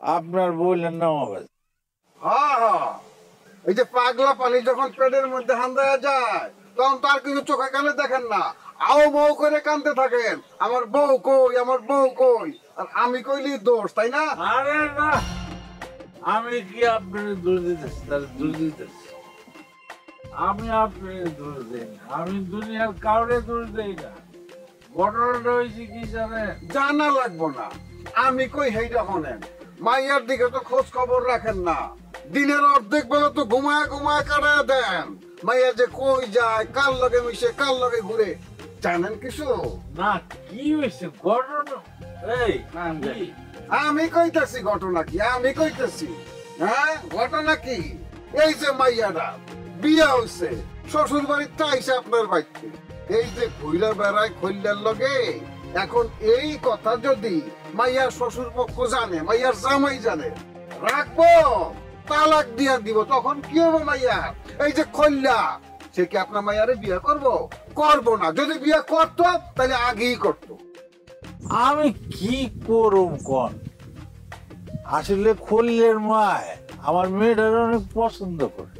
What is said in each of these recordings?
আপনার বললেন না আমার হ্যাঁ হ্যাঁ, এই যে পাগলা পানি যখন পেটের মধ্যে হান্দায়া যায় তখন তার কিছু চোখে কানে দেখেন না, আও বউ করে কানতে থাকেন, আমার বউ কই, আমার বউ কই। আর আমি কইলি দোষ, তাই না? আরে না, আমি কি আপনার দোষ দিতেছি? তার দোষ দিতেছি আমি, আপনার দোষ দিই না। আমি দুনিয়ার কাউরে দোষ দিই না। ঘটনাটা হয়েছে কি জানেন? জানা লাগবো না, আমি কই হেইটা হনেন। মাইয়ার দিকে তো খোঁজ খবর রাখেন না, দিনের অর্ধেক বেলা তো ঘুমায় ঘুমায় কাটায় দেন। মাইয়া যে কই যায়, কার লগে মিশে, কার লগে ঘুরে, জানেন কিছু? না, কি হয়েছে ঘটনা? এই কি? আমি কইতাছি ঘটনা কি, আমি কইতাছি। হ্যাঁ, ঘটনা কি? এই যে মাইয়াটা বিয়া হইছে, শ্বশুর বাড়িতে আইসে আপনার বাড়িতে, এই যে ঘুইলা বেড়ায় খৈল্লার লগে। এখন এই কথা যদি মাইয়ার শ্বশুর পক্ষ জানে, মাইয়ার জামাই জানে, রাখবো তালাক দিয়া দিব, তখন কি হবে মাইয়ার? এই যে খৈল্লা, সে কি আপনার মাইয়ারে বিয়া করবো? করবো না। যদি বিয়া করতো তাহলে আগেই করতো। আমি কি করব কোন? আসলে খোল্লের মায় আমার মেয়েটার অনেক পছন্দ করে।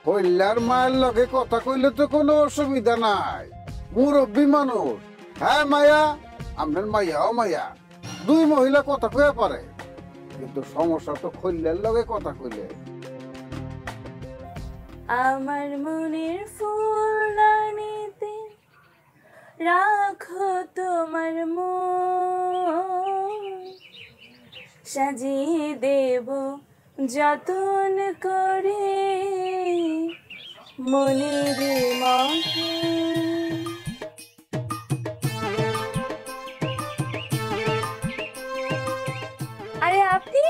কইলার মায়ের লগে কথা কইলে তো কোনো অসুবিধা নাই, মুরব্বী মানুষ। হ্যাঁ মায়া, আপনার মাইয়াও মায়া, দুই মহিলা কথা কয়ে পারে, কিন্তু সমস্যা তো কইলার লগে কথা কইলে। আমার মনের ফুলদানিতে রাখো তোমার মন, সাজিয়ে দেব যতন করে মনের মতো। আরে আপনি?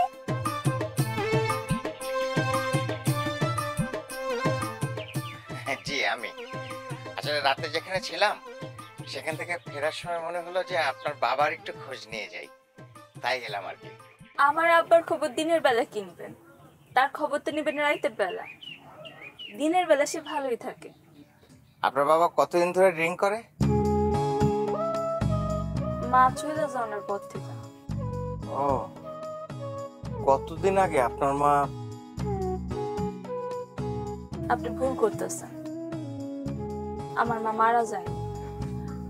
জি আমি আসলে রাতে যেখানে ছিলাম সেখান থেকে ফেরার সময় মনে হলো যে আপনার বাবার একটু খোঁজ নিয়ে যাই, তাই এলাম আর কি। আমার আব্বার খবর দিনের বেলা কিনবেন, তার খবর তো নেবেন রাতের বেলা। দিনের বেলা সে ভালোই থাকে। আপনার বাবা কতদিন ধরে ড্রিঙ্ক করে? মা চলে যাওয়ার পর থেকে। ও, কতদিন আগে আপনার মা? আপনি ভুল করতেছেন, আমার মা মারা যায়নি,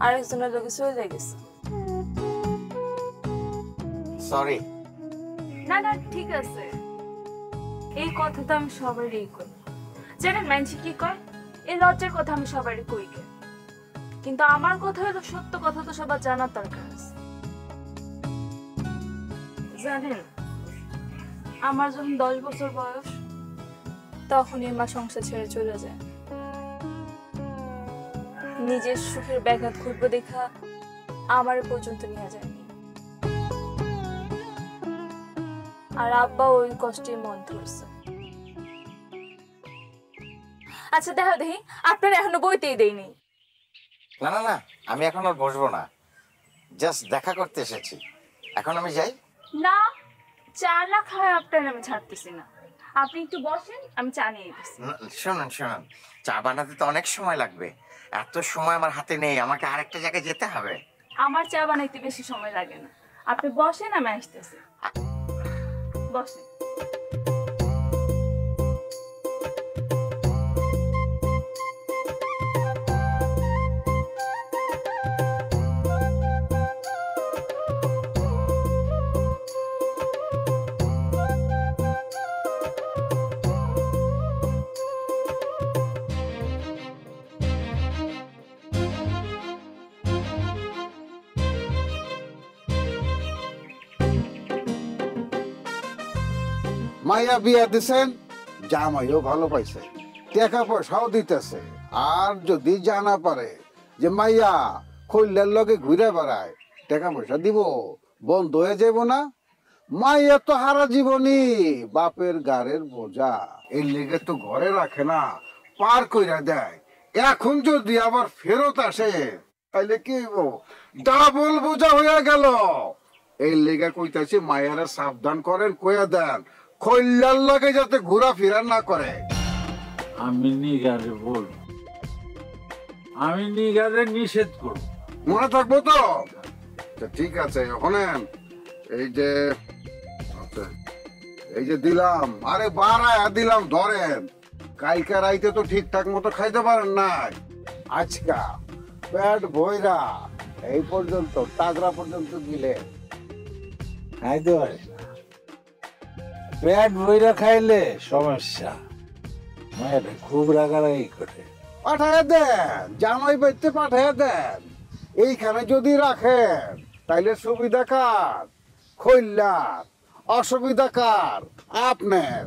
আরেকজনের লোকে চলে গেছে। সরি। না না, ঠিক আছে। এই কথা তো আমি সবারই কই, জানেন মানুষ কি কয়, এই লজ্জার কথা আমি সবারই কই, কিন্তু আমার কথা হলো সত্য কথা তো সবার জানার দরকার আছে। জানেন, আমার যখন 10 বছর বয়স তখনই মা সংসার ছেড়ে চলে যায়। নিজের সুখের ব্যাঘাত ঘটবে দেখা আমার পর্যন্ত নিয়ে যায়নি। আর আব্বা ওই কষ্টে মন ধরছে। আচ্ছা দেখো দেখি, আপনার এখনো বইতেই দেয়নি। না না না, আমি এখন আর বসবো না, জাস্ট দেখা করতে এসেছি। এখন আমি যাই? না, চা না খায় আপনার আমি ছাড়তেছি না। আপনি একটু বসেন, আমি চা নিয়ে এসেছি। শুনুন শুনুন, চা বানাতে তো অনেক সময় লাগবে, এত সময় আমার হাতে নেই, আমাকে আরেকটা জায়গায় যেতে হবে। আমার চা বানাইতে বেশি সময় লাগে না, আপনি বসেন, আমি আসতেছি। বসেন। মাইয়া বিয়া দিছেন, জামাইও ভালো পাইছে, টাকা পয়সাও দিতেছে। আর যদি জানা পারে যে মাইয়া খৈল্লার লগে ঘুরে বেড়ায়, টাকা পয়সা দিব বন্ধ হয়ে যাব না? মাইয়া তো হারা জীবনই বাপের গাড়ের বোঝা, এই লেগে তো ঘরে রাখে না, পার কইরা দেয়। এখন যদি আবার ফেরত আসে তাইলে কি ডাবল বোঝা হয়ে গেল। এই লেগে কইতাছি মায়েরা সাবধান করেন, কইয়া দেন খৈল্লার লাগে যাতে ঘোরাফেরা না করে। আমি নিগারে বলবো, আমি নিগারে নিষেধ করবো, মনে থাকবো তো? ঠিক আছে, শোনেন, এই যে আচ্ছা এই যে দিলাম, আরে বাড়ায়া দিলাম ধরেন। কালকে রাইতে তো ঠিকঠাক মতো খাইতে পারেন নাই, আজকা পেট ভইরা এই পর্যন্ত টাকরা পর্যন্ত দিলে খাইতে পারি না। পেট বইরা খাইলে সমস্যা, মেয়েটা খুব রাগারাগি করে। পাঠায় দেন, জামাই বাড়িতে পাঠায় দেন। এইখানে যদি রাখেন তাইলে সুবিধা কার? খৈল্লার। অসুবিধা কার? আপনার।